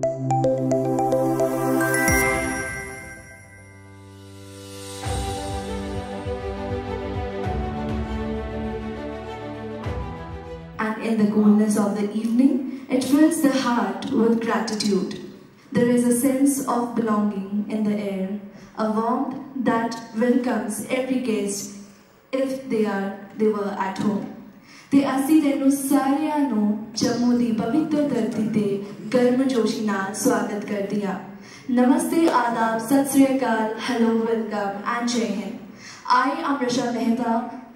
And in the coolness of the evening, it fills the heart with gratitude. There is a sense of belonging in the air, a warmth that welcomes every guest if they were at home. ਤੇ ਅਸੀਂ ਤੈਨੂੰ ਸਾਰਿਆਂ ਨੂੰ ਜੰਮੂ ਦੀ ਪਵਿੱਤਰ ਧਰਤੀ ਤੇ ਗਰਮਜੋਸ਼ੀ ਨਾਲ ਸਵਾਗਤ ਕਰਦੀ ਹਾਂ। Namaste, Adab, Sat Sri Akal, hello, welcome and Jai Hind. I am Rasha Mehta.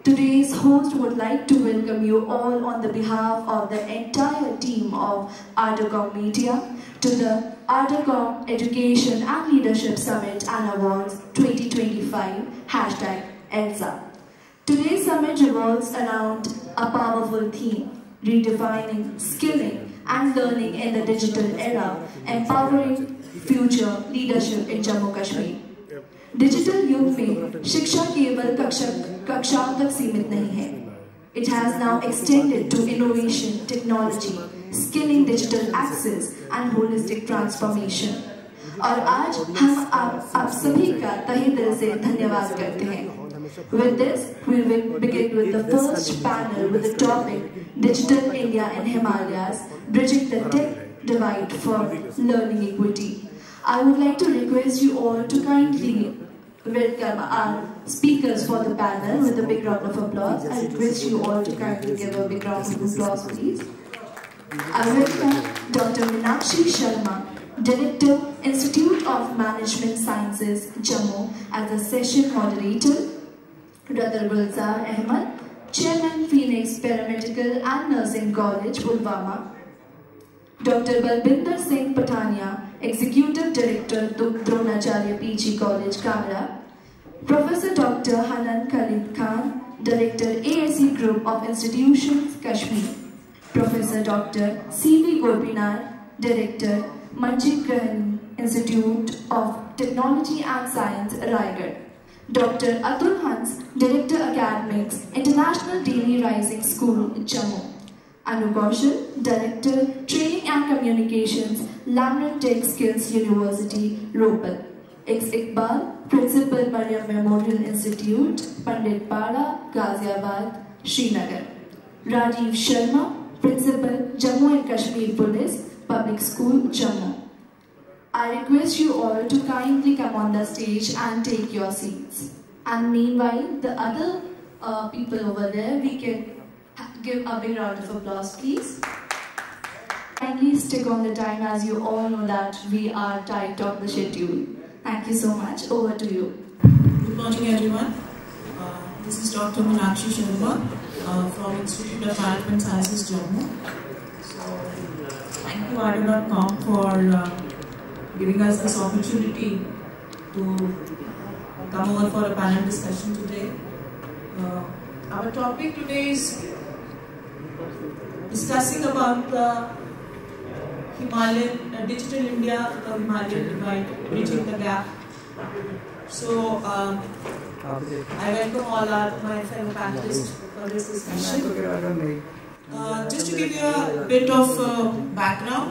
Today's host would like to welcome you all on the behalf of the entire team of Ardacom Media to the Ardacom Education and Leadership Summit and Awards 2025 #ELSA. Today's summit revolves around a powerful theme, redefining skilling and learning in the digital era, empowering future leadership in Jammu Kashmir. Digital युग में शिक्षा केवल कक्षाओं तक सीमित नहीं है. It has now extended to innovation, technology, skilling, digital access and holistic transformation. और आज हम आप सभी का तहे दिल से धन्यवाद करते हैं. With this, we will begin with the first panel with the topic Digital India in Himalayas, Bridging the Tech Divide for Learning Equity. I would like to request you all to kindly welcome our speakers for the panel with a big round of applause. I request you all to kindly give a big round of applause, please. I welcome Dr. Meenakshi Sharma, Director, Institute of Management Sciences, Jammu, as the session moderator. Dr. Gulzar Ahmed, Chairman, Phoenix Paramedical and Nursing College, Pulwama. Dr. Balbinder Singh Patania, Executive Director, Dronacharya PG College, Kamra. Professor Dr. Hanan Khalid Khan, Director, ASE Group of Institutions, Kashmir. Professor Dr. C.V. Gopinath, Director, Manjit Grahani Institute of Technology and Science, Raigad. Dr. Atul Hans, Director, Academics, International Daily Rising School, Jammu. Anu Kaushal, Director, Training and Communications, Lamron Tech Skills University, Ropal. X. Iqbal, Principal, Mariam Memorial Institute, Pandit Pada, Ghaziabad, Srinagar. Rajiv Sharma, Principal, Jammu and Kashmir Police, Public School, Jammu. I request you all to kindly come on the stage and take your seats. And meanwhile, the other people over there, we can give a big round of applause, please. Kindly stick on the time, as you all know that we are tight on the schedule. Thank you so much. Over to you. Good morning, everyone. This is Dr. Meenakshi Sharma from Institute of Management Sciences, Jammu. So, thank you, Ardacom, for giving us this opportunity to come over for a panel discussion today. Our topic today is discussing about the Himalayan Digital India, the Himalayan divide, bridging the gap. So I welcome all my fellow panelists for this discussion. Just to give you a bit of background,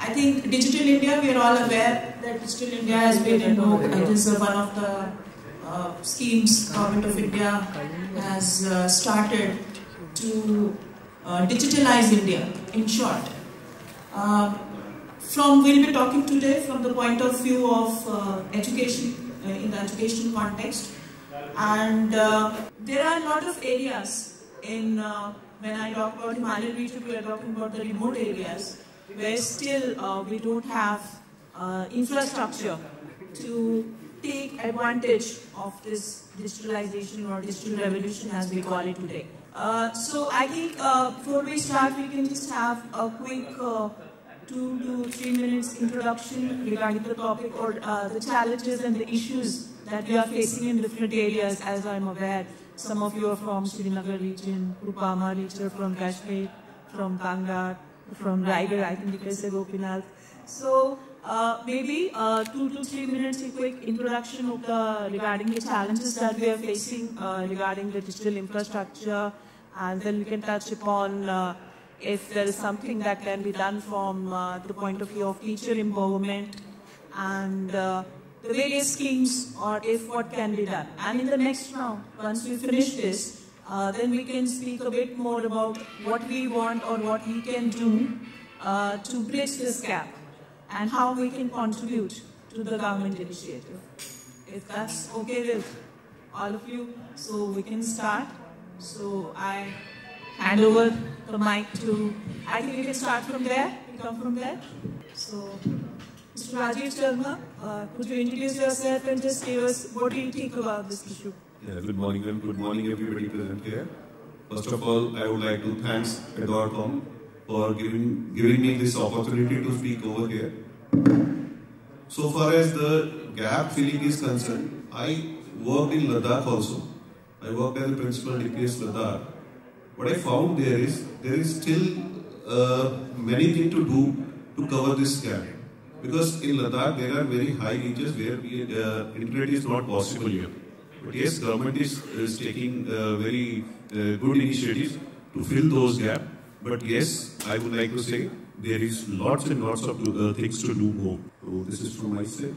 I think Digital India, we are all aware that Digital India has been in vogue. It is one of the schemes Government of India has started to digitalize India, in short. We'll be talking today from the point of view of education, in the education context. And there are a lot of areas when I talk about Himalayan region, we are talking about the remote areas, where still we don't have infrastructure to take advantage of this digitalization or digital revolution, as we call it today. So I think before we start, we can just have a quick 2 to 3 minutes introduction regarding the topic or the challenges and the issues that we are facing in different areas. As I'm aware, some of you are from Srinagar region, Pulwama region, from Kashmir, from Kangar, from Raigad, I think because of Gopinath. So maybe 2 to 3 minutes, a quick introduction of regarding the challenges that we are facing regarding the digital infrastructure, and then we can touch upon if there is something that can be done from the point of view of teacher empowerment and the various schemes, or if what can be done. And in the next round, once we finish this, then we can speak a bit more about what we want or what we can do to bridge this gap and how we can contribute to the government initiative. If that's okay with all of you, so we can start. So I hand over the mic to, I think we can start from there, we come from there. So, Mr. Rajiv Sharma, could you introduce yourself and just give us what do you think about this issue? Yeah, good morning and good morning everybody present here. First of all, I would like to thank Edward.com for giving me this opportunity to speak over here. So far as the gap filling is concerned, I worked in Ladakh also. I worked as a principal DPS Ladakh. What I found there is still many things to do to cover this gap. Because in Ladakh there are very high reaches where internet is not possible yet. But yes, government is taking very good initiatives to fill those gaps. But yes, I would like to say there is lots and lots of things to do more. So this is from my side.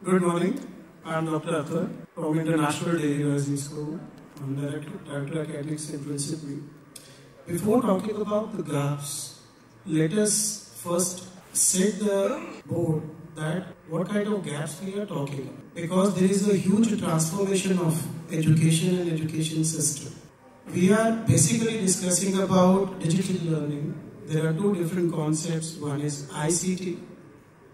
Good morning. I am Dr. Athar from International Day University School. I am Director Academics and Principal. Before talking about the gaps, let us first set the board that what kind of gaps we are talking about. Because there is a huge transformation of education and education system. We are basically discussing about digital learning. There are two different concepts. One is ICT,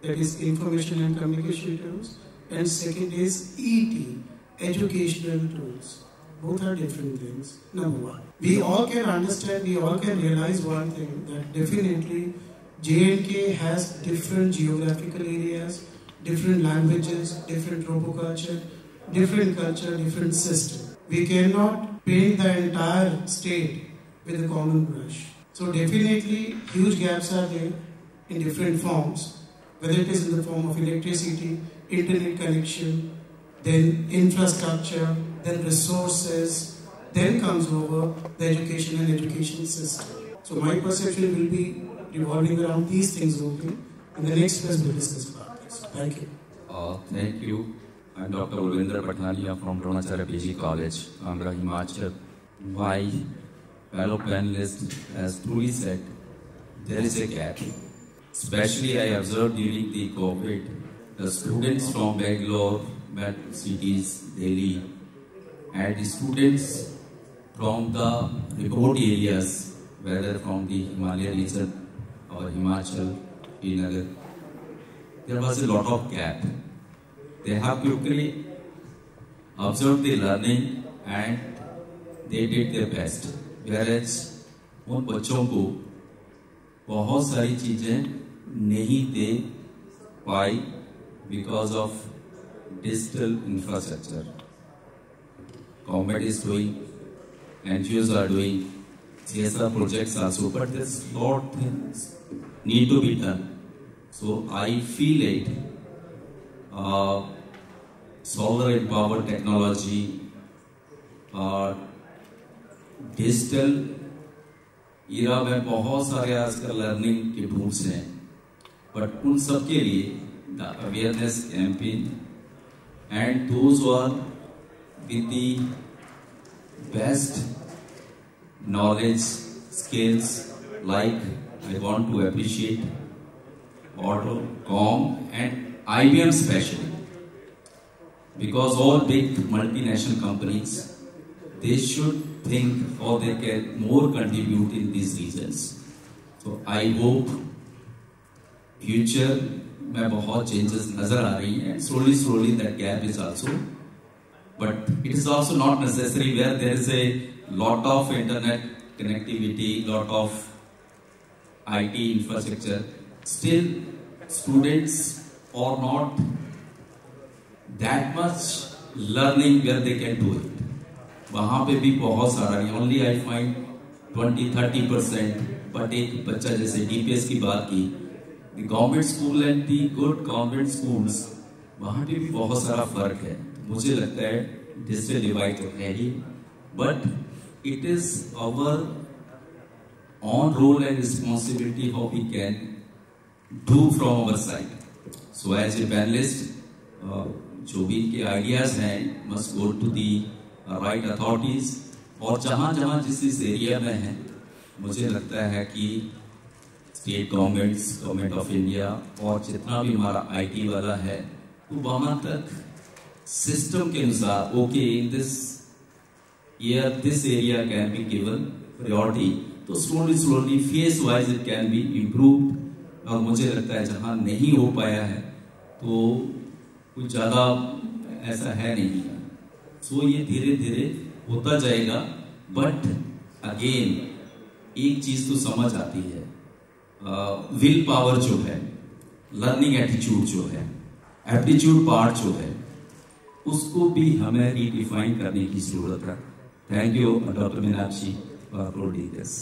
that is Information and Communication Tools, and second is ET, Educational Tools. Both are different things. Number one, we all can understand, we all can realize one thing, that definitely J&K has different geographical areas, different languages, different roboculture, different system. We cannot paint the entire state with a common brush. So definitely huge gaps are there in different forms, whether it is in the form of electricity, internet connection, then infrastructure, then resources, then comes over the education and education system. So my perception will be revolving around these things only. In the next class we'll discuss about this. Thank you. Thank you. I'm Dr. Ulvinder Patnalia from Dronacharya PG College, Kangra, Himachal. My fellow panelist has truly said there is a gap. Especially I observed during the COVID, the students from Bangalore, metro cities, Delhi, and the students from the remote areas, whether from the Himalayan region or Himachal, Srinagar, there was a lot of gap. They have quickly observed the learning and they did their best. Whereas उन बच्चों को बहुत सारी चीजें नहीं दे पाई because of digital infrastructure. Government is doing, NGOs are doing, CSR projects also, but there's a lot of things need to be done. So I feel it. Solar and power technology, digital era में बहुत सारे आजकल learning के tools हैं, but उन सब के लिए the awareness campaign and those are with the best knowledge, skills, like I want to appreciate Auto.com and IBM especially, because all big multinational companies, they should think how they can more contribute in these regions. So I hope future में बहुत changes नजर आ रही हैं, and slowly that gap is also, but it is also not necessary where there is a lot of internet connectivity, lot of IT infrastructure. Still, students are not that much learning where they can do it. वहाँ पे भी बहुत सारा नहीं, only I find 20-30%. But एक बच्चा जैसे DPS की बात की, the government school and the good government schools, वहाँ पे भी बहुत सारा फर्क है. मुझे लगता है डिजिटल डिवाइड तो है ही, but it is our on role and responsibility how we can do from our side. So as a panelist, जो भी इनके आइडियाज हैं must go to the right authorities, और जहाँ जिस एरिया में हैं मुझे लगता है कि state governments, government of India और जितना भी हमारा IT वाला है तो वहाँ तक सिस्टम के अनुसार okay in this year this area can be given priority, तो slowly phase wise it can be improved. और मुझे लगता है जहाँ नहीं हो पाया है तो कुछ ज़्यादा ऐसा है नहीं, सो ये धीरे धीरे होता जाएगा। बट अगेन एक चीज़ तो समझ आती है, विल पावर जो है, लर्निंग एटीट्यूड जो है, एप्टीट्यूड पार्ट जो है, उसको भी हमें रीडिफाइन करने की जरूरत है। Thank you doctor Meenakshi for holding this.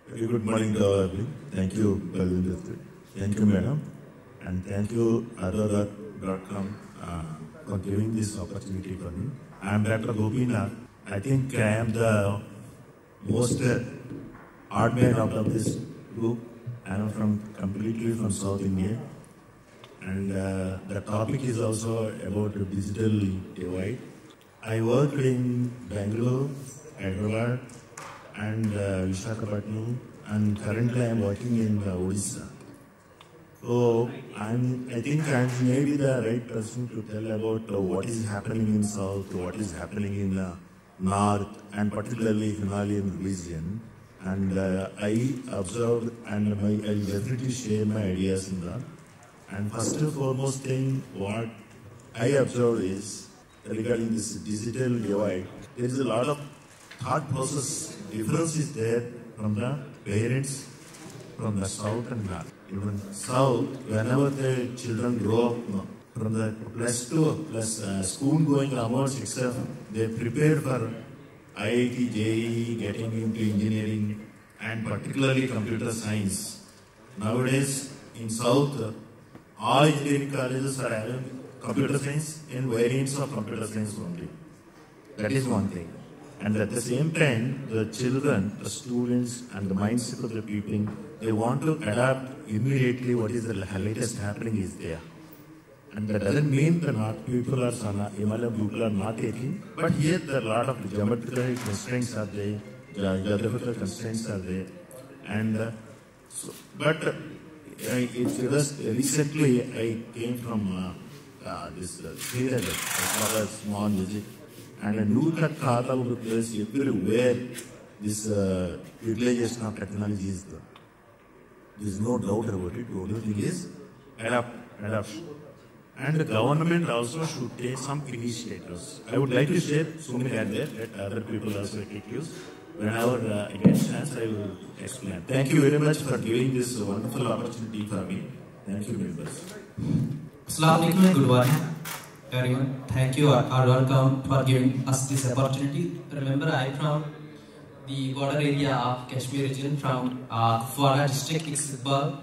Very good morning to all of you. Thank you, Balwinder. Thank you, madam. And thank you, Adorat.com, for giving this opportunity for me. I am Dr. Gopinath. I think I am the most odd man out of this group. I am completely from South India. And the topic is also about the digital divide. I worked in Bangalore, Hyderabad, and Visakhapatnam, and currently I am working in Odisha. So I think I am maybe the right person to tell about what is happening in South, what is happening in North, and particularly Himalayan region. And I observed, and I will definitely share my ideas in that. And first and foremost thing, what I observed is regarding this digital divide, there is a lot of thought process difference is there from the parents from the South and North. Even South, whenever the children grow up from the +2 plus school going onwards, except they prepare for IIT, JEE, getting into engineering, and particularly computer science. Nowadays in South, all engineering colleges are having computer science and variants of computer science only. That is one thing. And at the same time, the children, the students, and the mindset of the people, they want to adapt immediately what is the latest happening is there. And that doesn't mean the North people or Himalayan people are not taking, but here there are a lot of geometrical constraints are there, geographical constraints are there. And it's just recently I came from this Srinagar, as far as small visit, and I knew that Khata would place everywhere this utilization of technology is there. There is no doubt about it. The only thing is adoption. And the government also should take some initiatives. I would like to share so many are there, let other people also take use. Whenever I get a chance, I will explain. Thank you very much for giving this wonderful opportunity for me. Thank you, members. Assalamu alaikum, good morning, everyone. Thank you, welcome for giving us this opportunity. Remember, I am from the border area of Kashmir region, from Kupwara district, Iqbal,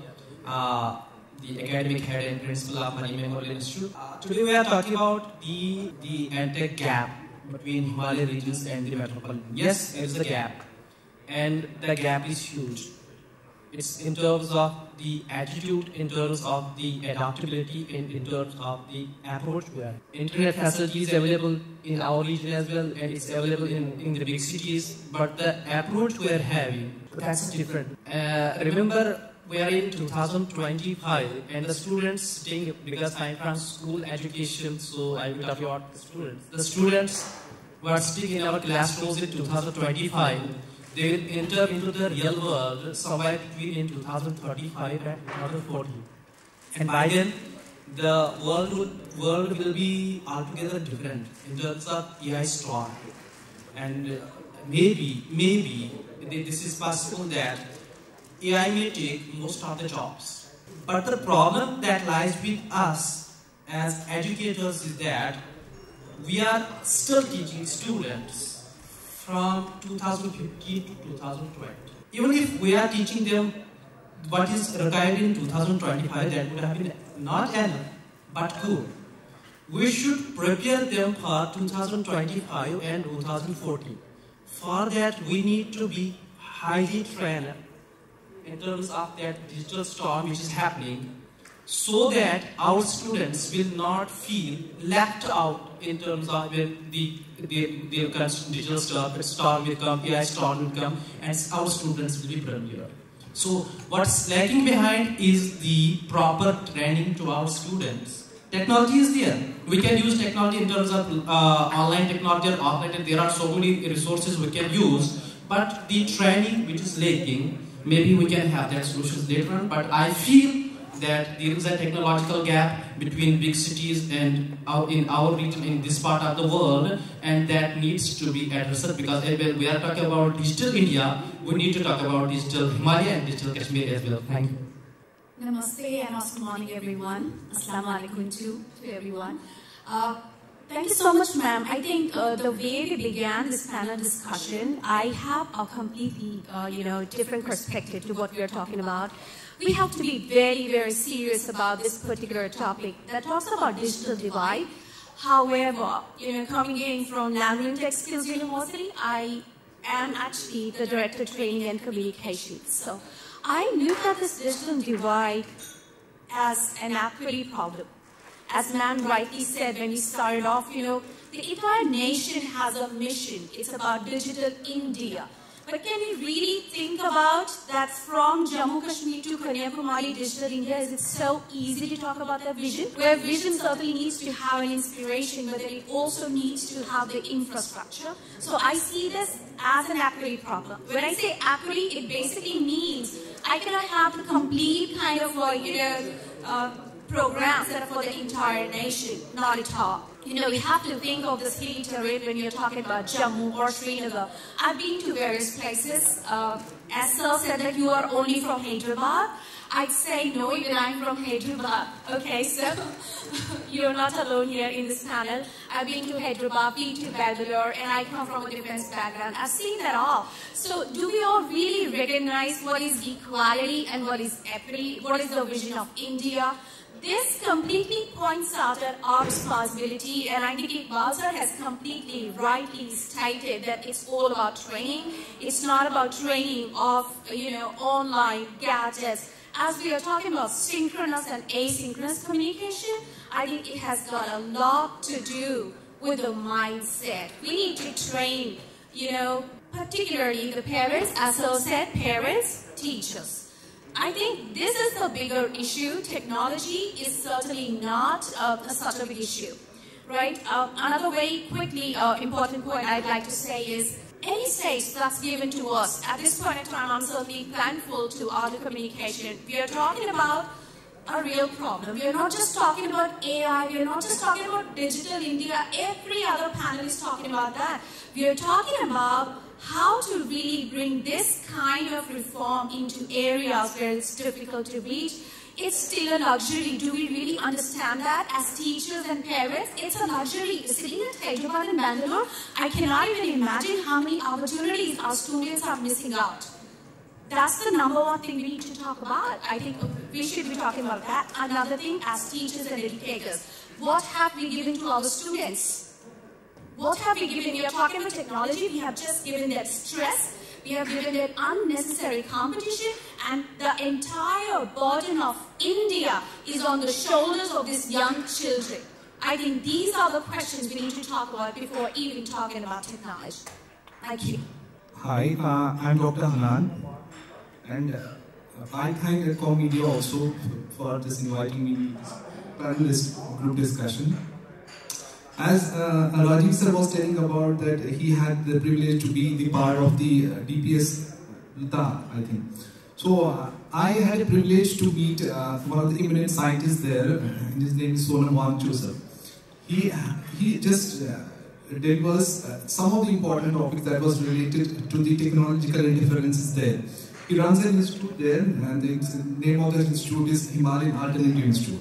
the academic head and principal of Marine Memorial Institute. Today we are talking about the EdTech gap between Himalayan regions and the metropolitan. Yes, there is a gap, and the gap is huge. It's in terms of the attitude, in terms of the adaptability, and in terms of the approach where internet facilities available in our region as well, and it's available in the big cities, but the approach we're having, that's different. Remember, we are in 2025, and the students take, because I'm from school education, so I will talk about the students. The students who are sitting in our classrooms in 2025, they will enter into the real world somewhere between 2035 and 2040. And by then, the world will be altogether different in terms of AI storm. And maybe this is possible that AI may take most of the jobs. But the problem that lies with us as educators is that we are still teaching students from 2015 to 2020. Even if we are teaching them what is required in 2025, that would have been not enough, but good. We should prepare them for 2025 and 2040. For that, we need to be highly trained in terms of that digital storm which is happening, so that our students will not feel left out in terms of when the digital storm will come, AI storm will come, and our students will be premier. So what's lacking behind is the proper training to our students. Technology is there. We can use technology in terms of online technology or offline. There are so many resources we can use, but the training which is lacking, maybe we can have that solutions later on. But I feel that there is a technological gap between big cities and in our region, in this part of the world, and that needs to be addressed, because when we are talking about digital India, we need to talk about digital Himalaya and digital Kashmir as well. Thank you. Namaste and good morning everyone. Assalamu alaikum to everyone. Thank you so much, ma'am. I think the way we began this panel discussion, I have a completely different perspective to what we are talking about. We have to be very, very serious about this particular topic that talks about digital divide. However, coming in from Nagaland Tech Skills University, I am actually the Director of Training and Communications. So I look at this digital divide as an equity problem. As ma'am rightly said when we started off, the entire nation has a mission. It's about digital India. But can we really think about that from Jammu Kashmir to Kanyakumari, digital India? Is it so easy to talk about that vision? Where vision certainly needs to have an inspiration, but then it also needs to have the infrastructure. So I see this as an equity problem. When I say equity, it basically means I cannot have the complete kind of, programs that are for the entire nation. Not at all. We have to think of the hilly terrain when you're talking about Jammu or Srinagar. I've been to various places. As Sir said that you are only from Hyderabad, I'd say no, even I'm from Hyderabad. Okay, so you're not alone here in this panel. I've been to Hyderabad, been to Bangalore, and I come from a defense background. I've seen that all. So do we all really recognize what is equality and what is equity? What is the vision of India? This completely points out at our responsibility, and I think Iqbal sir has completely rightly stated that it's all about training. It's not about training of, online gadgets. As we are talking about synchronous and asynchronous communication, I think it has got a lot to do with the mindset. We need to train, particularly the parents, as I said, parents, teachers. I think this is the bigger issue. Technology is certainly not such a big issue, right? Another very quickly important point I'd like to say is any stage that's given to us at this point in time, I'm certainly thankful to audio communication. We are talking about a real problem. We are not just talking about AI. We are not just talking about digital India. Every other panel is talking about that. We are talking about how to really bring this kind of reform into areas where it's difficult to reach. It's still a luxury. Do we really understand that as teachers and parents? It's a luxury. Sitting at Hyderabad and Bangalore, I cannot even imagine how many opportunities our students are missing out. That's the number one thing we need to talk about. I think we should be talking about that. Another thing, as teachers and educators, what have we given to our students? What have we given? We are talking about technology. We have just given that stress. We have given it unnecessary competition. And the entire burden of India is on the shoulders of these young children. I think these are the questions we need to talk about before even talking about technology. Thank you. Hi, I'm Dr. Hanan. And I thank Edcom Media also for this inviting me to this group discussion. As Rajiv sir was telling about that he had the privilege to be the part of the DPS Ladakh, I think. So I had a privilege to meet one of the eminent scientists there. His name is Sonam Wangchu sir. He just delivers some of the important topics that was related to the technological interferences there. He runs an institute there, and the name of the institute is Himalayan Alternative Institute.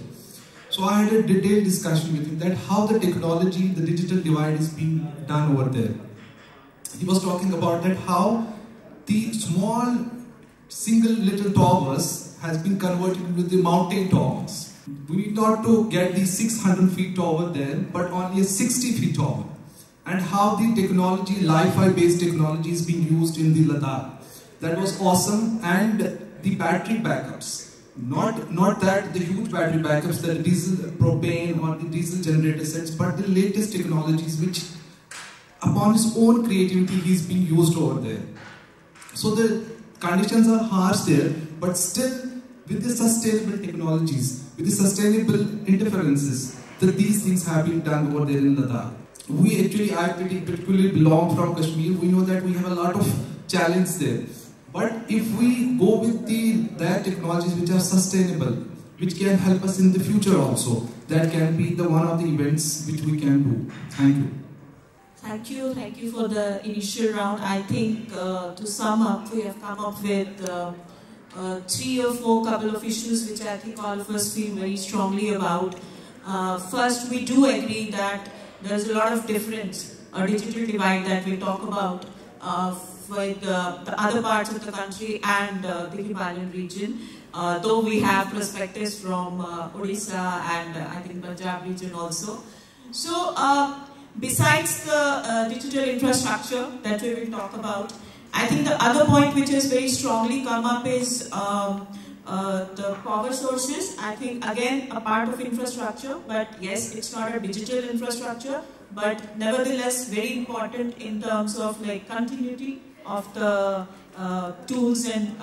So I had a detailed discussion with him that how the technology, the digital divide is being done over there. He was talking about that how the small single little towers has been converted into the mountain towers. We need not to get the 600 feet tower there, but only a 60 feet tower. And how the technology, Li-Fi based technology is being used in the Ladakh. that was awesome, and the battery backups. Not that the huge battery backups, the diesel propane or the diesel generator sets, but the latest technologies which, upon his own creativity, he's being used over there. So the conditions are harsh there, but still with the sustainable technologies, with the sustainable interferences, that these things have been done over there in Ladakh. We actually, I particularly belong from Kashmir, we know that we have a lot of challenge there. But if we go with that technologies which are sustainable, which can help us in the future also, that can be the one of the events which we can do. Thank you. Thank you for the initial round. I think to sum up, we have come up with 3 or 4 couple of issues which I think all of us feel very strongly about. First, we do agree that there's a lot of difference, a digital divide that we talk about with the other parts of the country and the Himalayan region, though we have perspectives from Odisha and I think Punjab region also. So, besides the digital infrastructure that we will talk about, I think the other point which has very strongly come up is the power sources. I think again a part of infrastructure, but yes, it's not a digital infrastructure, but nevertheless very important in terms of like continuity of the tools and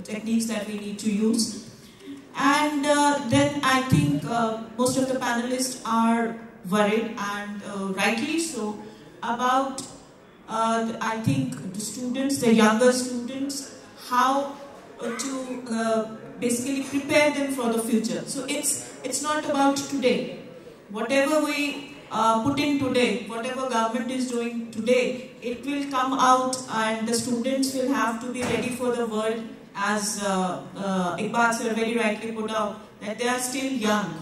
techniques that we need to use. And then I think most of the panelists are worried, and rightly so, about I think the students, the younger students, how to basically prepare them for the future. So it's not about today. Whatever we put in today, whatever government is doing today, it will come out and the students will have to be ready for the world, as Iqbal sir very rightly put out, that they are still young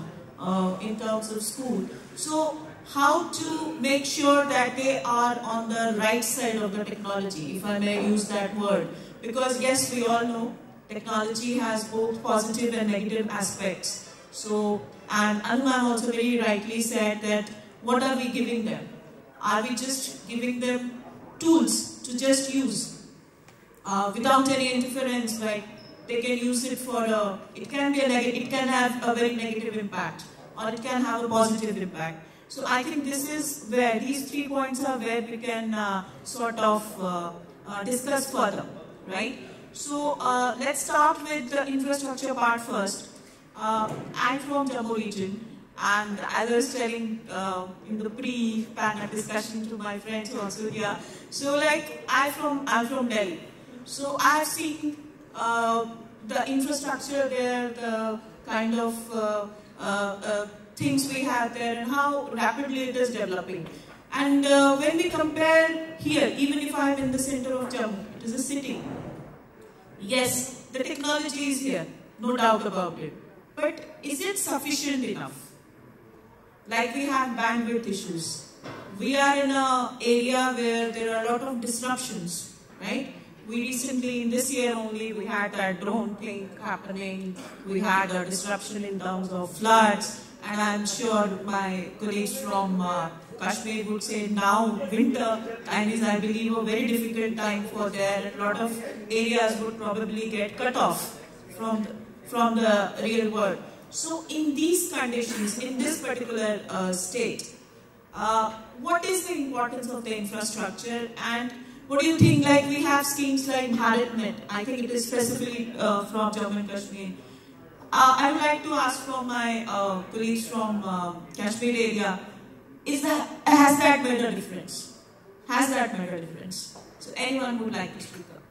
in terms of school. So how to make sure that they are on the right side of the technology, if I may use that word. Because yes, we all know technology has both positive and negative aspects. So, and Anu ma'am also very rightly said that what are we giving them? Are we just giving them tools to just use without any interference? Like they can use it for it can be it can have a very negative impact, or it can have a positive impact. So I think this is where these 3 points are where we can sort of discuss further, right? So let's start with the infrastructure part first. I'm from Jammu region, and as I was telling in the pre-panel discussion to my friends also here, so like I'm from Delhi. So I've seen the infrastructure there, the kind of things we have there, and how rapidly it is developing. And when we compare here, even if I'm in the center of Jammu, it is a city. Yes, the technology is here, no doubt about it. But is it sufficient enough? Like we have bandwidth issues. We are in an area where there are a lot of disruptions, right? We recently, in this year only, we had that drone thing happening. We had a disruption in terms of floods. And I'm sure my colleagues from Kashmir would say now winter time is, I believe, a very difficult time for there. A lot of areas would probably get cut off from the real world. So in these conditions, in this particular state, what is the importance of the infrastructure, and what do you think? Like we have schemes like BharatNet. I think it is specifically from Jammu and Kashmir. I would like to ask from my colleagues from Kashmir area, has that made a difference? Has that made a difference? So anyone would like to speak up?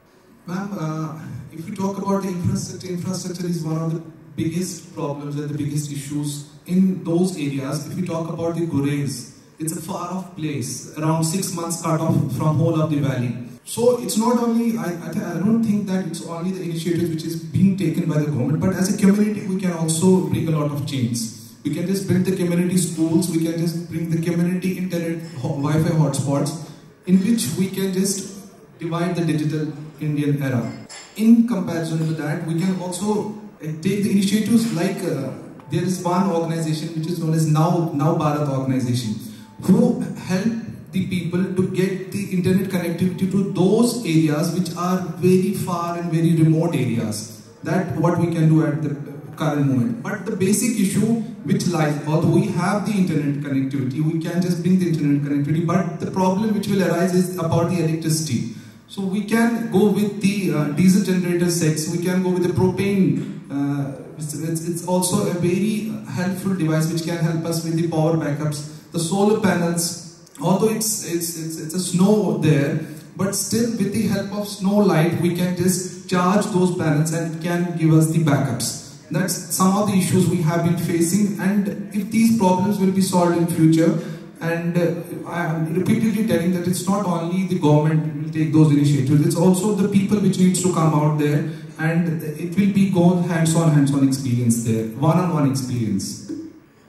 Ma'am, if you talk about the infrastructure is one of the biggest problems and the biggest issues in those areas. If you talk about the Gurez, it's a far off place, around 6 months cut off from whole of the valley. So it's not only, I don't think that it's only the initiative which is being taken by the government, but as a community we can also bring a lot of change. We can just build the community schools, we can just bring the community internet Wi-Fi hotspots, in which we can just divide the digital Indian era. In comparison to that, we can also take the initiatives like there is one organization which is known as Now Bharat organization, who help the people to get the internet connectivity to those areas which are very far and very remote areas. That's what we can do at the current moment. But the basic issue which lies, although we have the internet connectivity, we can just bring the internet connectivity, but the problem which will arise is about the electricity. So we can go with the diesel generator sets, we can go with the propane. It's also a very helpful device which can help us with the power backups. The solar panels, although it's a snow there, but still with the help of snow light we can just charge those panels and it can give us the backups. That's some of the issues we have been facing, and if these problems will be solved in future, and I am repeatedly telling that it's not only the government will take those initiatives, it's also the people which needs to come out there, and it will be hands-on experience there, one-on-one experience.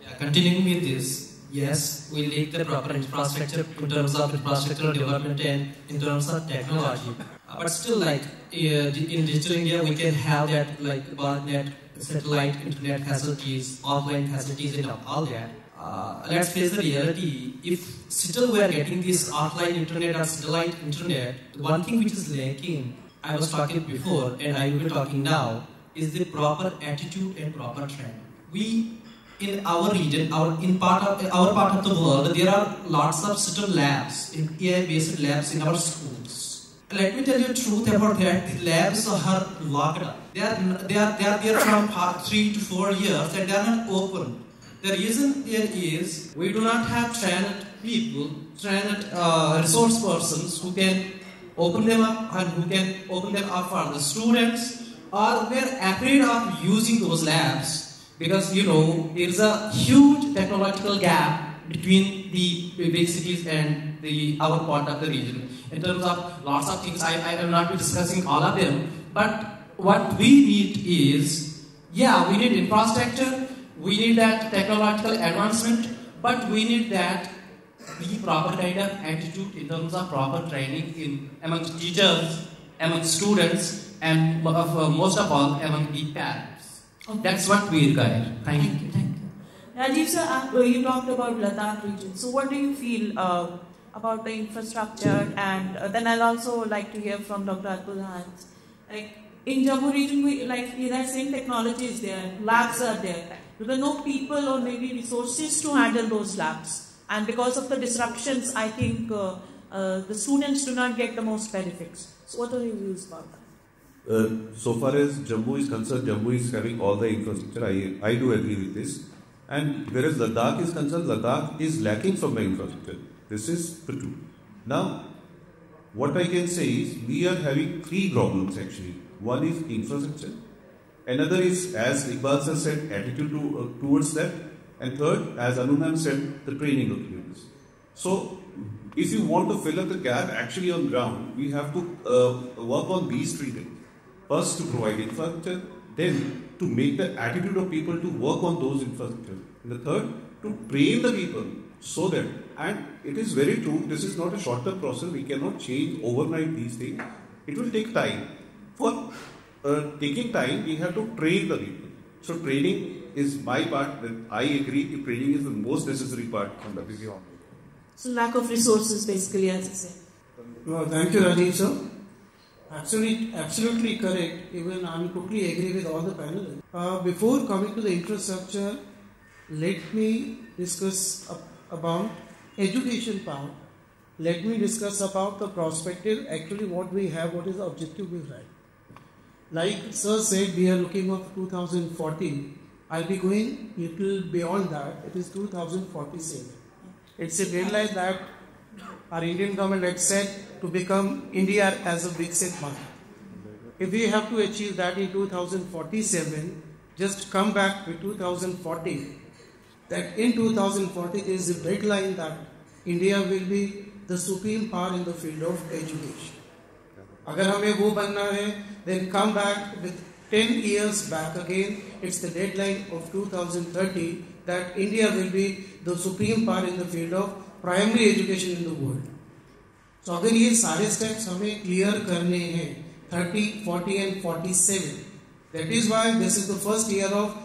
Yeah, continuing with this, yes, we need the proper infrastructure in terms of infrastructural development and in terms of technology. But still, like in digital India, we can have that like net, satellite, internet facilities, offline facilities, and all that. Let's face the reality. If still we are getting this offline internet or satellite internet, one thing which is lacking, I was talking before and I will be talking now, is the proper attitude and proper training. We in our region, our part of the world, there are lots of certain labs, AI-based labs in our schools. Let me tell you the truth about that. The labs are locked up. They are there from 3 to 4 years and they are not open. The reason there is we do not have trained people, trained resource persons who can open them up and who can open them up for the students, or we are afraid of using those labs because there is a huge technological gap between the big cities and our part of the region. In terms of lots of things, I will not be discussing all of them, but what we need is, we need infrastructure, we need that technological advancement, but we need that the proper kind of attitude in terms of proper training among teachers, among students, and most of all among the parents. Okay. That's what we require. Thank you. Rajiv sir, you talked about Ladakh region. So what do you feel about the infrastructure? And then I'll also like to hear from Dr. Atul Hans. Like in Jammu region, the same technology is there, labs are there. There are no people or maybe resources to handle those labs. And because of the disruptions, I think the students do not get the most benefits. So what are your views about that? So far as Jammu is concerned, Jammu is having all the infrastructure. I do agree with this. And whereas Ladakh is concerned, Ladakh is lacking from the infrastructure. This is the truth. Now, what I can say is we are having 3 problems actually. One is infrastructure. Another is, as Iqbal sir said, attitude towards that. And third, as Anu ma'am said, the training of students. So, if you want to fill up the gap actually on ground, we have to work on these 3 things. First, to provide infrastructure, then to make the attitude of people to work on those infrastructure. And the third, to train the people so that, and it is very true, this is not a short-term process, we cannot change overnight these things. It will take time. For taking time, we have to train the people. So training is my part, that I agree, training is the most necessary part from the beginning. So lack of resources basically, as I said. Well, thank you, Rajiv sir. Absolutely correct. Even I totally agree with all the panelists. Before coming to the infrastructure, let me discuss about education part. Let me discuss about the perspective, actually what we have, what is the objective we have. Like sir said, we are looking at 2040. I'll be going little beyond that. It is 2047. It's a deadline that our Indian government had set to become India as a Viksit market. If we have to achieve that in 2047, just come back with 2040. That in 2040 there is a deadline that India will be the supreme power in the field of education. Agar hame wo banna hai, then come back with 10 years back again. It's the deadline of 2030 that India will be the supreme power in the field of primary education in the world. So अगर ये सारे steps हमें clear करने हैं 30, 40 and 47. That is why this is the first year of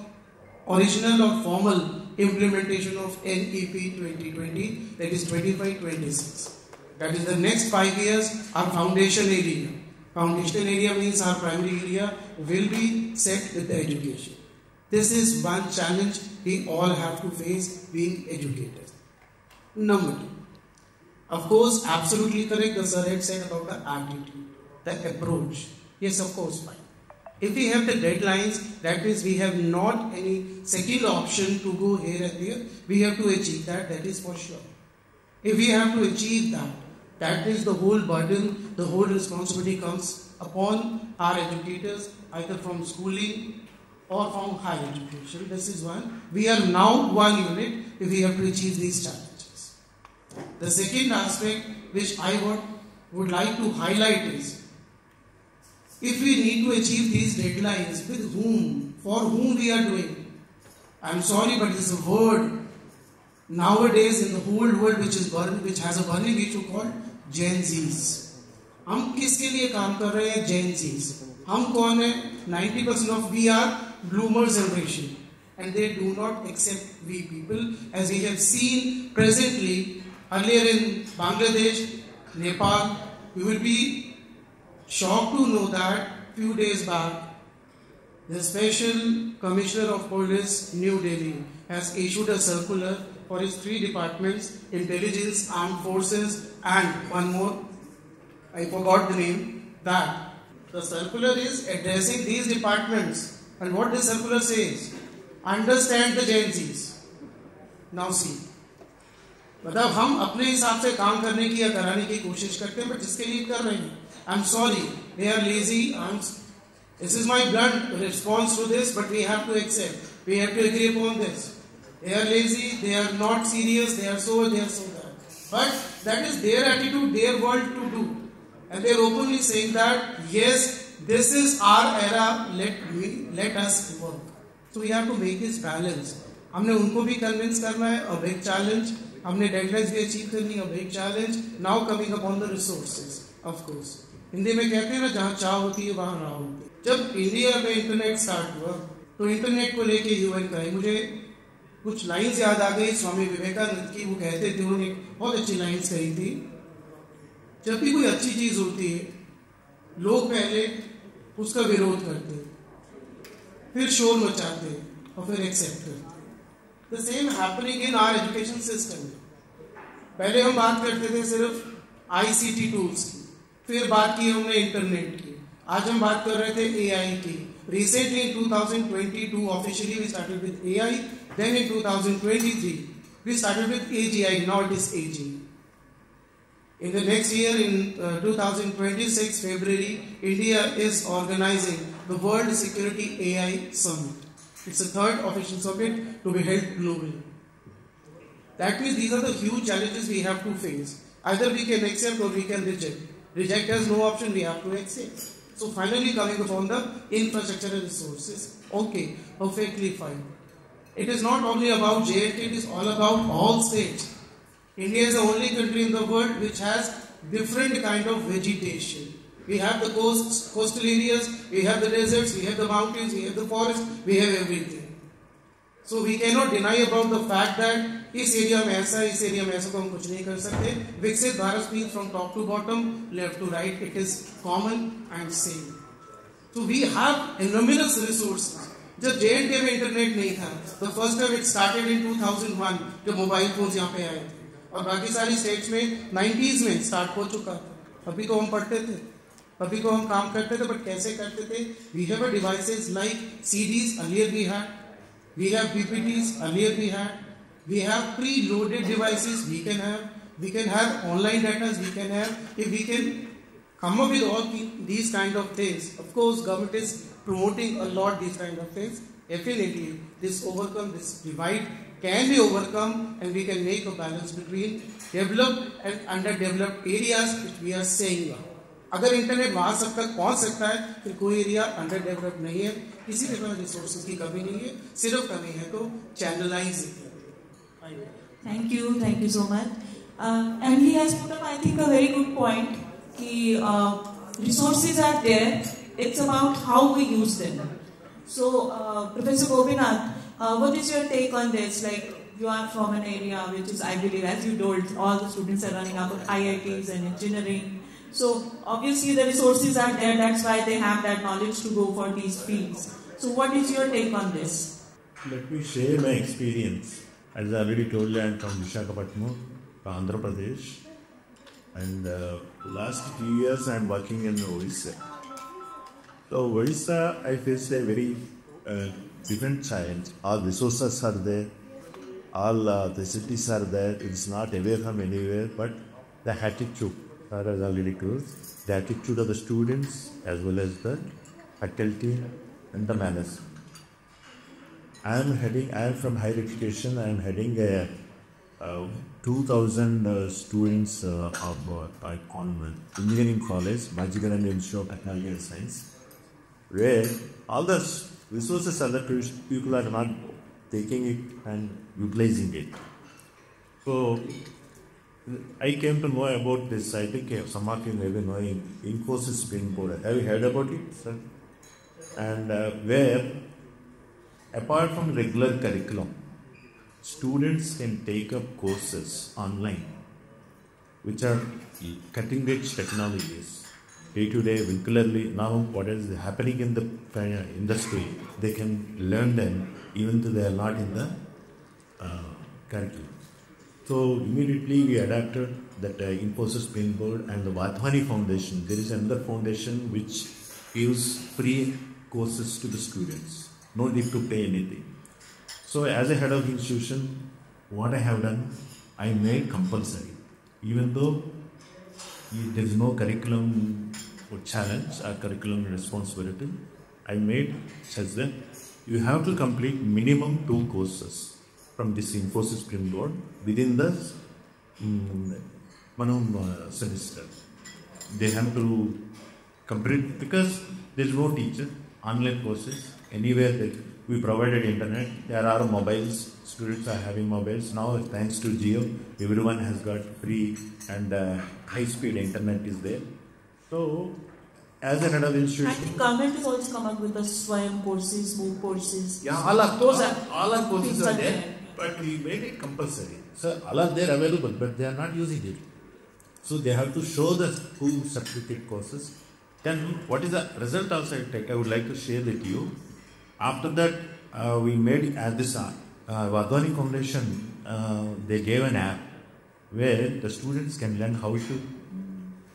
original or formal implementation of NEP 2020, that is 25-26. That is the next 5 years, our foundation area. Foundation area means our primary area will be set with the education. This is one challenge we all have to face being educators. Number 2. Of course, absolutely correct, the sir had said about the attitude, the approach. Yes, of course, fine. If we have the deadlines, that means we have not any second option to go here and there. We have to achieve that, that is for sure. If we have to achieve that, that is the whole burden, the whole responsibility comes upon our educators, either from schooling or from higher education. This is one. We are now one unit if we have to achieve these challenges. The second aspect which I would like to highlight is, if we need to achieve these deadlines, with whom, for whom we are doing. I'm sorry, but this is a word nowadays in the whole world which has a burning issue called Gen Zs. हम किसके लिए काम कर रहे हैं? Gen Zs. हम कौन है? 90% of we are bloomer generation, and they do not accept we people, as we have seen presently earlier in Bangladesh, Nepal. You will be shocked to know that few days back, the Special Commissioner of Police, New Delhi, has issued a circular for his 3 departments, Intelligence, Armed Forces, and one more, I forgot the name, that the circular is addressing these departments. And what this circular says, understand the Gen Zs. Now see, मतलब हम अपने हिसाब से काम करने की या कराने की कोशिश करते हैं, but जिसके लिए कर रहे हैं, I'm sorry, they are lazy. This is my blunt response to this, but we have to accept. We have to agree upon this. They are lazy, they are not serious, they are so that. But that is their attitude, their world to do. And they are openly saying that, yes, this is our era, let us work. So we have to make this balance. हमने उनको भी convince करना है, a big challenge. हमने deadlines भी achieve करनी है, a big challenge. Now coming upon the resources, of course. Hindi में कहते हैं ना, जहाँ चाह होती है वहाँ राह होती है. जब इंडिया में इंटरनेट स्टार्ट हुआ, तो इंटरनेट को लेके यूएन का है, मुझे कुछ लाइंस याद आ गई स्वामी विवेकानंद की. वो कहते थे, उन्होंने बहुत अच्छी लाइंस कही थी, जब भी कोई अच्छी चीज होती है, लोग पहले उसका विरोध करते, फिर शोर मचाते और फिर एक्सेप्ट करते. The same happening in our education system. पहले हम बात करते थे सिर्फ आईसीटी टूल्स की, फिर बात की हमने इंटरनेट की, आज हम बात कर रहे थे एआई की. Recently in 2022 officially we started with AI, then in 2023 we started with AGI, now it is AG. In the next year, in 2026 February, India is organizing the World Security AI Summit. It's the 3rd official summit to be held globally. That means these are the huge challenges we have to face. Either we can accept or we can reject. Reject has no option, we have to accept. So finally coming upon the infrastructural resources. Okay, perfectly fine. It is not only about JNK, it is all about all states. India is the only country in the world which has different kind of vegetation. We have the coastal areas, we have the deserts, we have the mountains, we have the forests, we have everything. So we cannot deny about the fact that इस area में ऐसा, इस area में ऐसा, तो हम कुछ नहीं कर सकते. विकसित Bharat means from top to bottom, left to right, it is common and same. So we have enormous resources. जब JNK में इंटरनेट नहीं था, the first time it started in 2001, जब मोबाइल फोन्स यहाँ पे आए थे, और बाकी सारी स्टेट्स में 90s में स्टार्ट हो चुका था. अभी तो हम पढ़ते थे, अभी तो हम काम करते थे, बट कैसे करते थे? We have a devices like CDs, earlier we had, we have PPTs, earlier we had. We have pre-loaded devices, we can have online data, we can have, if we can come up with all these kind of things. Of course, government is promoting a lot these kind of things. Definitely, this divide can be overcome, and we can make a balance between developed and underdeveloped areas which we are saying. अगर internet वहां सब तक पहुंच सकता है, फिर कोई area under develop नहीं है, किसी तरह रिसोर्सेज की कमी नहीं है, सिर्फ कमी है तो channelise. Thank you so much. And he has put up, I think, a very good point. That resources are there. It's about how we use them. So, Professor Gopinath, what is your take on this? Like, you are from an area which is Ivy League, as you told, all the students are running up with IITs and engineering. So obviously the resources are there, that's why they have that knowledge to go for these fields. So what is your take on this? Let me share my experience. As I already told you, I am from Visakhapatnam, Andhra Pradesh. And last few years I am working in Odisha. So Odisha, I faced a very different challenge. All resources are there, all facilities are there. It's not away from anywhere, but the attitude, as already told, the attitude of the students as well as the faculty and the manners. I am from higher education. I am heading a 2,000 students of engineering college, Majigaran Institute of Technology and Science, where all the resources other people are not taking it and utilizing it. So I came to know about this. I think some of you may be knowing Infosys Springboard. Have you heard about it, sir? And where, apart from regular curriculum, students can take up courses online, which are cutting-edge technologies. Day to day, regularly, now what is happening in the industry, they can learn them even though they are not in the curriculum. So immediately we adapted that Infosys Springboard and the Wadhwani Foundation. There is another foundation which gives free courses to the students. No need to pay anything. So as a head of institution, what I have done, I made compulsory. Even though there is no curriculum or challenge or curriculum responsibility, I made such that you have to complete minimum 2 courses from this Infosys Springboard within the semester. They have to complete, because there is no teacher, online courses, anywhere we provided internet. There are mobiles, students are having mobiles. Now thanks to Jio, everyone has got free and high-speed internet is there. So as an head of institution, I think government has also come up with the Swayam courses, MOOC courses. Yeah, all our courses are there, but we made it compulsory. So all are there available, but they are not using it. So they have to show the full certificate courses. Then what is the result also I would like to share with you. After that, we made at this Wadhwani Foundation, they gave an app where the students can learn how to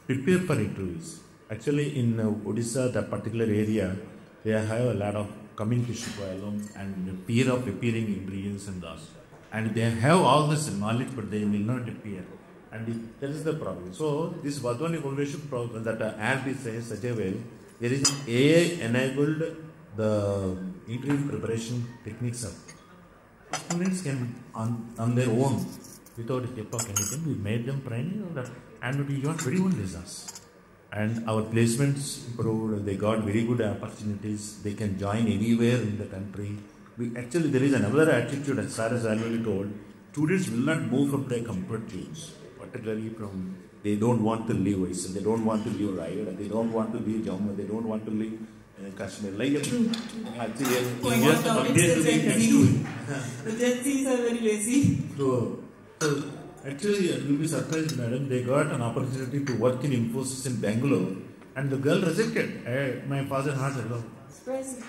prepare for interviews. Actually, in Odisha, that particular area, they have a lot of communication problem and fear of appearing in interviews and thus. And they have all this knowledge, but they will not appear. And that is the problem. So, this Wadhwani Foundation problem, that app is such a way, there is AI-enabled the interview preparation techniques of students can on their own, without help of anything, we made them training and we got very good results. And our placements improved, they got very good opportunities, they can join anywhere in the country. Actually, there is another attitude, as far as I already told, students will not move from their comfort zones, particularly from, they don't want to leave Odisha, they don't want to leave Rayagada, they don't want to leave Jammu, they don't want to leave Kashmir. Like True. Point out, the Gen Zs are very lazy. So actually, you will be surprised, madam. They got an opportunity to work in Infosys in Bangalore, and the girl rejected. My father not allowed. Surprising.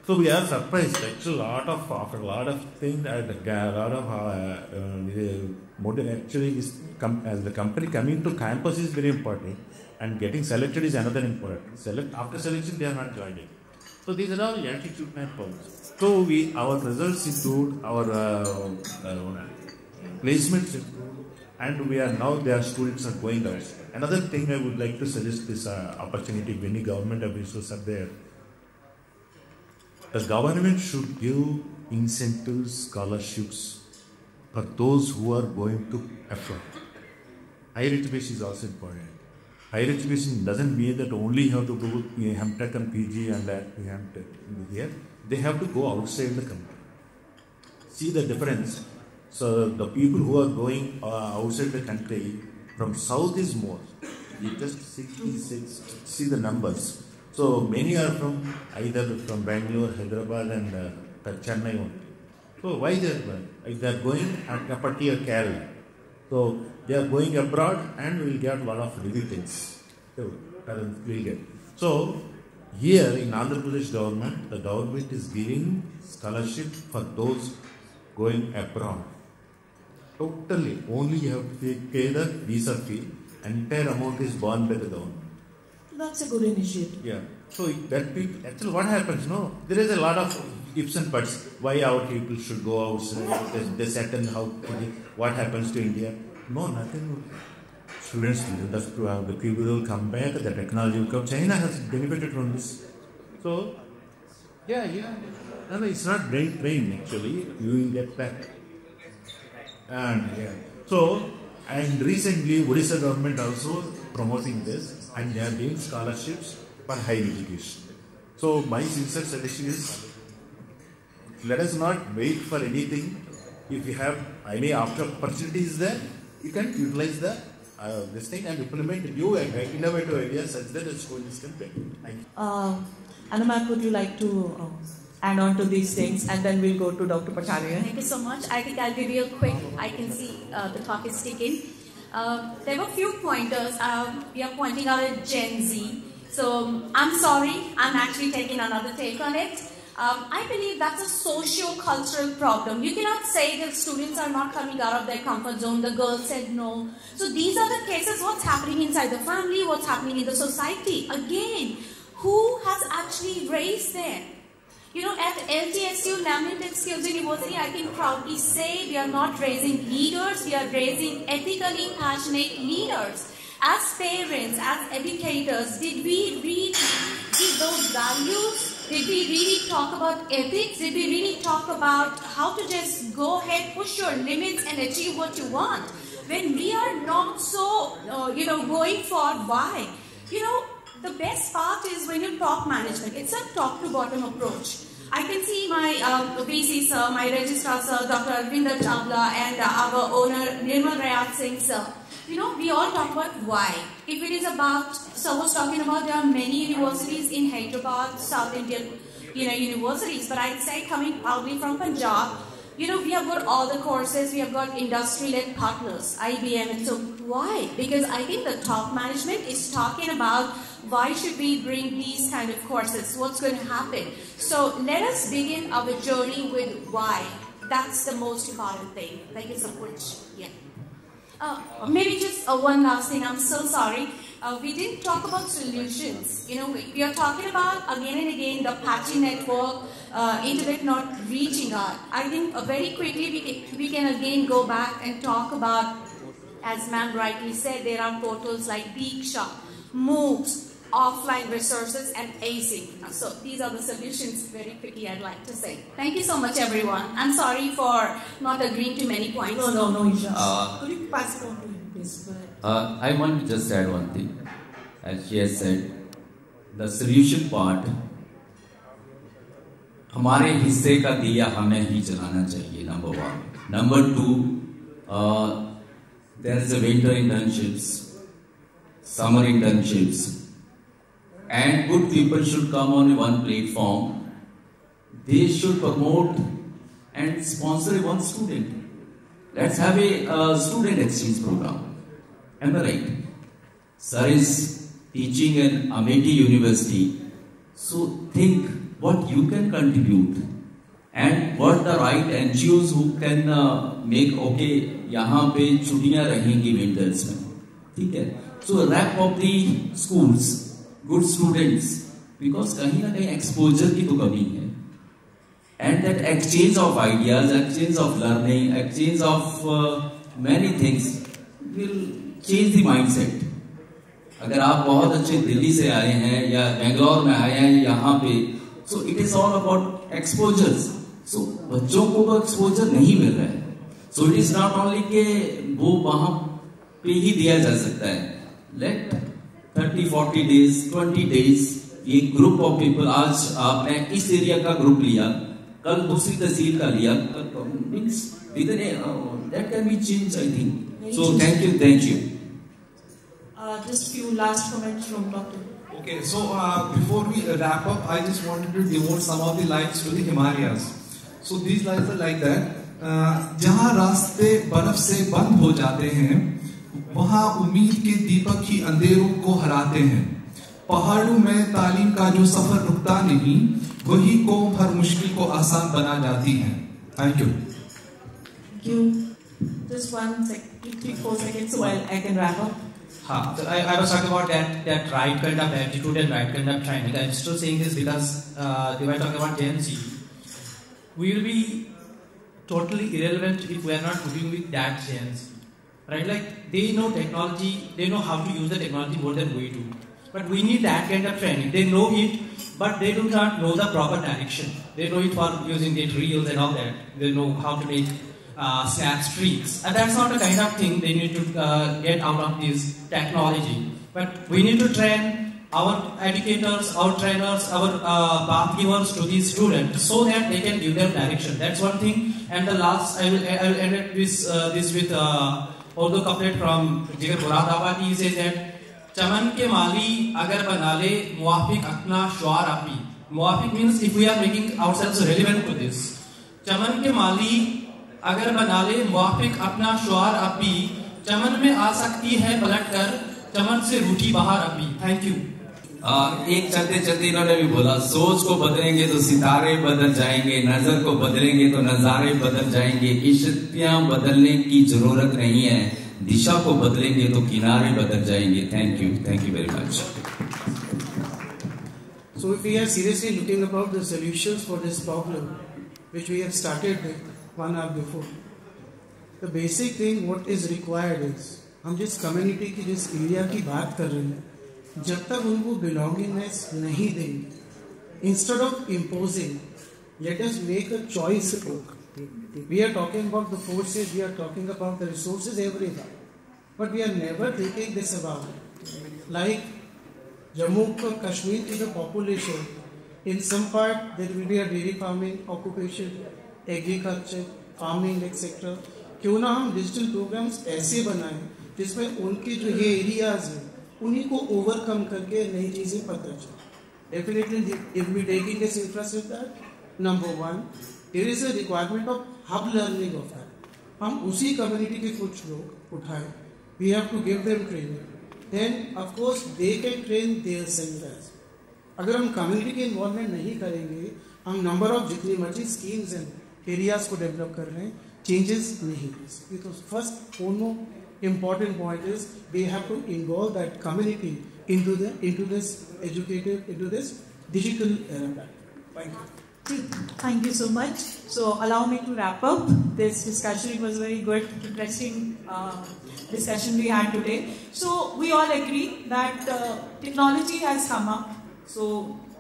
So we are surprised. Actually, after a lot of things, a lot of model actually is as the company coming to campus is very important, and getting selected is another important. After selection, they are not joining. So these are all attitudinal problems. So our results include our placements improved, and we are now their students are going out. Another thing I would like to suggest this opportunity, many government officials are there. The government should give incentives, scholarships for those who are going to afford. Higher education is also important. Higher education doesn't mean that only you have to go MTech and PG and that you have to here. They have to go outside the country. See the difference. So the people who are going outside the country, from south is more. You just see the numbers. So many are from either from Bangalore, Hyderabad and Chennai only. So why they are going? If they are going at Kapati or Kerala, so they are going abroad and will get a lot of dividends. So parents will get. So here in Andhra Pradesh government, the government is giving scholarship for those going abroad. Totally, only you have to pay the visa fee. Entire amount is borne by the government. That's a good initiative. Yeah. So that people, actually what happens, no? There is a lot of ifs and buts. Why our people should go outside? They settle how, what happens to India? No, nothing. Students, the people will come back, the technology will come. China has benefited from this. So, yeah. No, it's not brain drain actually. You will get back. And yeah. So, and recently Odisha government also promoting this, and they are giving scholarships for higher education. So my sincere suggestion is, let us not wait for anything. If you have any after opportunity is there, you can utilize the this thing and implement new and innovative ideas such that the students can benefit. Thank you. Annamak, would you like to add on to these things, and then we'll go to Dr. Patania. Thank you so much. I think I'll be real quick. I can see the clock is ticking. There were a few pointers. We are pointing out at Gen Z. So I'm sorry, I'm actually taking another take on it. I believe that's a socio-cultural problem. You cannot say that students are not coming out of their comfort zone. The girl said no. So these are the cases, what's happening inside the family, what's happening in the society. Again, who has actually raised them? You know, at LTSU, Lamington Skills University, I can proudly say we are not raising leaders, we are raising ethically passionate leaders. As parents, as educators, did we really give those values? Did we really talk about ethics? Did we really talk about how to just go ahead, push your limits and achieve what you want? When we are not so, going for why? The best part is when you talk management. It's a top-to-bottom approach. I can see my VC sir, my registrar sir, Dr. Arvinder Chavla, and our owner Nirmal Rayat Singh sir. We all talk about why. If it is about, sir was talking about there are many universities in Hyderabad, South Indian, universities. But I'd say coming proudly from Punjab, we have got all the courses, we have got industry-led partners, IBM, and so why? Because I think the top management is talking about why should we bring these kind of courses? What's going to happen? So let us begin our journey with why. That's the most important thing. Thank you so much. Yeah. Maybe just one last thing. I'm so sorry. We didn't talk about solutions. We are talking about again and again the patchy network, internet not reaching out. I think very quickly we can again go back and talk about, as ma'am rightly said, there are portals like Diksha, MOOCs, offline resources, and ASIC. So these are the solutions very quickly I'd like to say. Thank you so much everyone. I'm sorry for not agreeing to many points. No, Isha. Could you pass it on to him, please? I want to just add one thing. As she has said, the solution part, हमारे हिस्से का दिया हमें ही जलाना चाहिए, number one. Number two, there is a winter internships, summer internships, and good people should come on one platform. They should promote and sponsor one student. Let's have a student exchange program. Am I right? Sir is teaching in Amethi University. So think what you can contribute and what the right NGOs who can make, okay, यहाँ पे छुट्टियाँ रहेंगी winters में, ठीक है? So wrap up the schools, good students, because कहीं ना कहीं exposure की तो कमी है. And that exchange of ideas, exchange of learning, exchange of many things will change the mindset. अगर आप बहुत अच्छे दिल्ली से आए हैं या बेंगलोर में आए हैं यहाँ पे, so it is all about exposures. So बच्चों को तो exposure नहीं मिल रहा है. So it is not only कि वो वहाँ पे ही दिया जा सकता है. Let 30, 40 days, 20 days, ये group of people, आज आपने इस एरिया का ग्रुप लिया, कल दूसरी तहसील का लिया, means that can be changed, I think. So thank you. Just few last comments from Dr. Okay, so before we wrap up, I just wanted to devote some of the lines to the Himalayas. So these lines are like that. जहाँ रास्ते बर्फ से बंद हो जाते हैं, वहाँ उम्मीद के दीपक ही अंधेरों को हराते हैं. पहाड़ों में तालीम का जो सफर रुकता नहीं, वही कौम हर मुश्किल को आसान बना जाती है. Thank you. Thank you. Just 3-4 seconds so I can wrap up. So I was talking about that right kind of attitude and right kind of training. I'm still saying this because they were talking about Gen Z. We will be totally irrelevant if we are not moving with that Gen Z. Right? Like, they know technology, they know how to use the technology more than we do. But we need that kind of training. They know it, but they do not know the proper direction. They know it for using the reels and all that. They know how to make snap streaks. And that's not the kind of thing they need to get out of this technology. But we need to train our educators, our trainers, our path givers to these students so that they can give them direction. That's one thing. And the last, I will end this with Urdu couplet from Jigar Muradabad. He says that Chaman ke mali agar banale muafiq akna shuar api. Muafiq means if we are making ourselves relevant to this. Chaman ke mali agar banale muafiq apna shuar api. Chaman mein aa sakti hai palat kar चमन से रूठी बाहर अभी. Thank you. एक चलते चलते इन्होंने भी बोला, सोच को बदलेंगे तो सितारे बदल जाएंगे, नजर को बदलेंगे तो नजारे बदल जाएंगे, इश्तियां बदलने की जरूरत नहीं है, दिशा को बदलेंगे तो किनारे बदल जाएंगे. Thank you very much. So if we are seriously looking about the solutions for this problem, which we have started with 1 hour before, the basic thing what is required is, हम जिस कम्युनिटी की जिस area की बात कर रहे हैं, जब तक उनको बिलोंगिंगनेस नहीं देंगे, instead of imposing, let us make a choice. We are talking about the forces, we are talking about the resources everywhere, but we are never thinking this about like Jammu Kashmir की the population, in some part there will be a dairy farming occupation, agriculture, farming etcetera. क्यों ना हम digital programmes ऐसे बनाएं जिसमें उनके जो ये एरियाज हैं उन्हीं को ओवरकम करके नई चीज़ें पता चले. Definitely if we taking this infrastructure that, number 1 there is a requirement of hub learning of that. हम उसी कम्युनिटी के कुछ लोग उठाएं, we have to give them training, then of course they can train their self. अगर हम community के involvement नहीं करेंगे, हम नंबर ऑफ जितनी मर्जी स्कीम्स एंड एरियाज को डेवलप कर रहे हैं, चेंजेस नहीं हो सकते. तो first important point is we have to involve that community into this digital era. Thank you. Thank you so much. So allow me to wrap up this discussion. It was a very good, interesting discussion we had today. So we all agree that technology has come up. So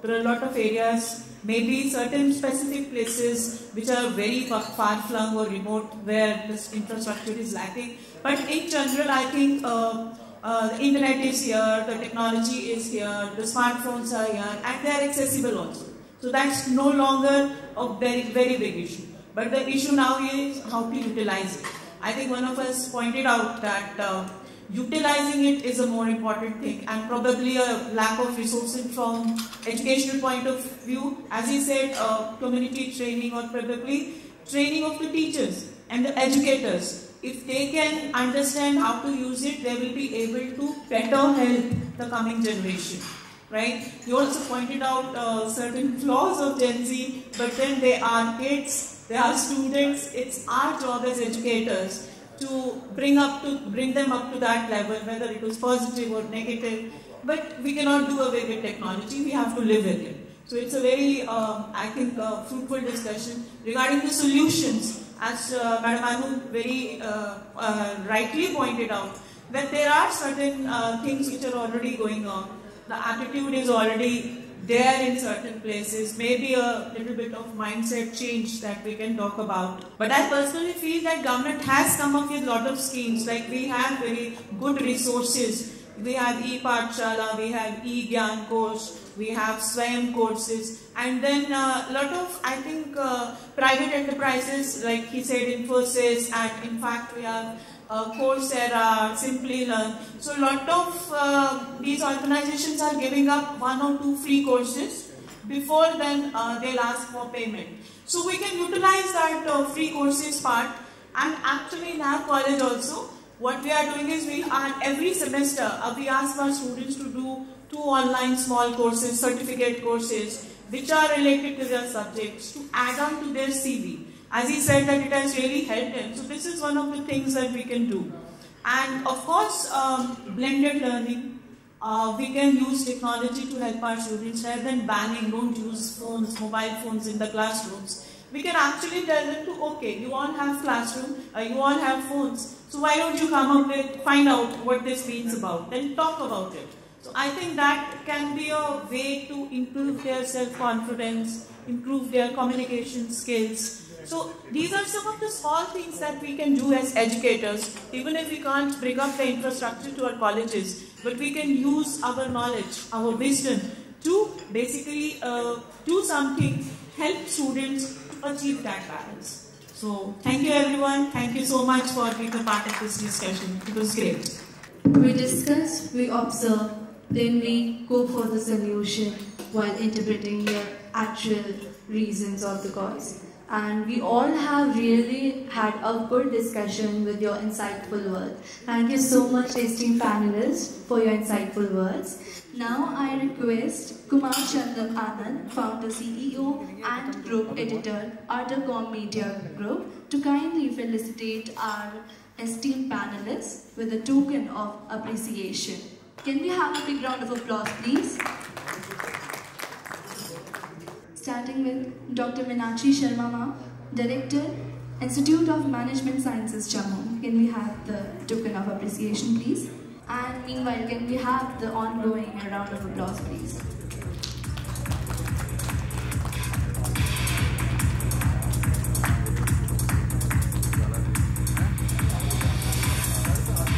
there are a lot of areas, maybe certain specific places which are very far-flung or remote where this infrastructure is lacking. But in general, I think the internet is here, the technology is here, the smartphones are here, and they are accessible also. So that's no longer a very, very big issue. But the issue now is how to utilize it. I think one of us pointed out that utilizing it is a more important thing, and probably a lack of resources from educational point of view. As he said, community training or probably training of the teachers and the educators. If they can understand how to use it, they will be able to better help the coming generation, right? You also pointed out certain flaws of Gen Z, but then they are kids, they are students. It's our job as educators to bring them up to that level, whether it was positive or negative. But we cannot do away with technology. We have to live with it. So it's a very, I think, fruitful discussion regarding the solutions. As Madam Anu very rightly pointed out, that there are certain things which are already going on. The attitude is already there in certain places. Maybe a little bit of mindset change that we can talk about. But I personally feel that government has come up with a lot of schemes. Like, we have very good resources. We have e-Pathshala, we have e-Gyan course, we have Swayam courses, and then a lot of, I think, private enterprises, like he said, Infosys, and in fact we have Coursera, Simply Learn. So a lot of these organizations are giving up 1 or 2 free courses. Before then, they'll ask for payment. So we can utilize that free courses part. And actually in our college also, what we are doing is every semester we ask our students to do 2 online small courses, certificate courses, which are related to their subjects, to add on to their CV. As he said that it has really helped him. So this is one of the things that we can do. And of course, blended learning. We can use technology to help our students. Rather than banning, don't use phones, mobile phones in the classrooms. We can actually tell them to, okay, you all have classroom, you all have phones. So why don't you come up with, find out what this means about, then talk about it. So I think that can be a way to improve their self-confidence, improve their communication skills. So these are some of the small things that we can do as educators, even if we can't bring up the infrastructure to our colleges, but we can use our knowledge, our wisdom to basically do something, help students achieve that balance. So thank you everyone, thank you so much for being a part of this discussion. It was great. We discuss, we observe, then we go for the solution while interpreting the actual reasons of the cause. And we all have really had a good discussion with your insightful words. Thank you so much, esteemed panelists, for your insightful words. Now I request Kumar Chandan Anand, founder, CEO and group editor, Artacom Media Group, to kindly felicitate our esteemed panelists with a token of appreciation. Can we have a big round of applause, please? Starting with Dr. Meenakshi Sharma Ma, Director, Institute of Management Sciences, Jammu. Can we have the token of appreciation, please? And meanwhile, can we have the ongoing round of applause, please?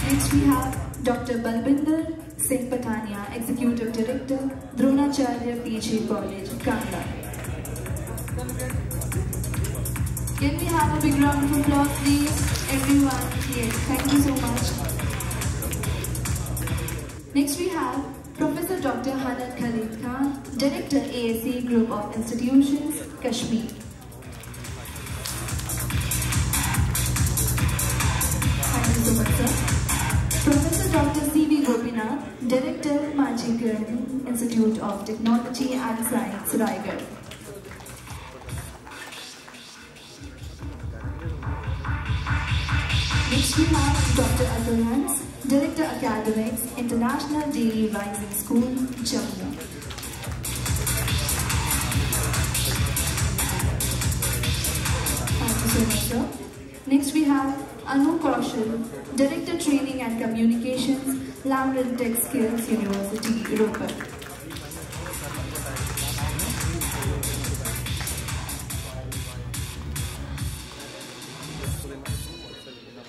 Next we have Dr. Balbinder Singh Pathania, Executive Director, Dronacharya PG College, Kandla. Can we have a big round of applause, please? Everyone, yes, thank you so much. Next we have Professor Dr. Hanat Khalid Khan, Director, ASA Group of Institutions, Kashmir. Thank you so much, sir. Professor Dr. C.V. Gopinath, Director, Manjikaran Institute of Technology and Science, Raigad. Next we have Dr. Atul Hans, Director Academics, International Daily Rising School, Jammu. Thank you so much, sir. Next we have Anu Kaushal, Director Training and Communications, Lamron Tech Skills University, Roper.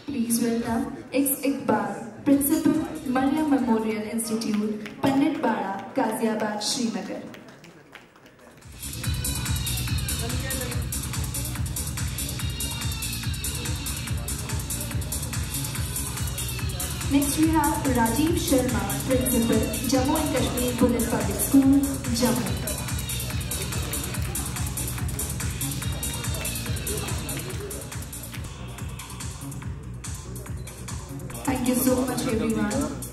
Please welcome X. Iqbal, Principal, Maryam Memorial Institute, Pandit Bada, Ghaziabad, Srinagar. Next we have Rajiv Sharma, Principal, Jammu and Kashmir Police Public School, Jammu. Thank you so much, everyone.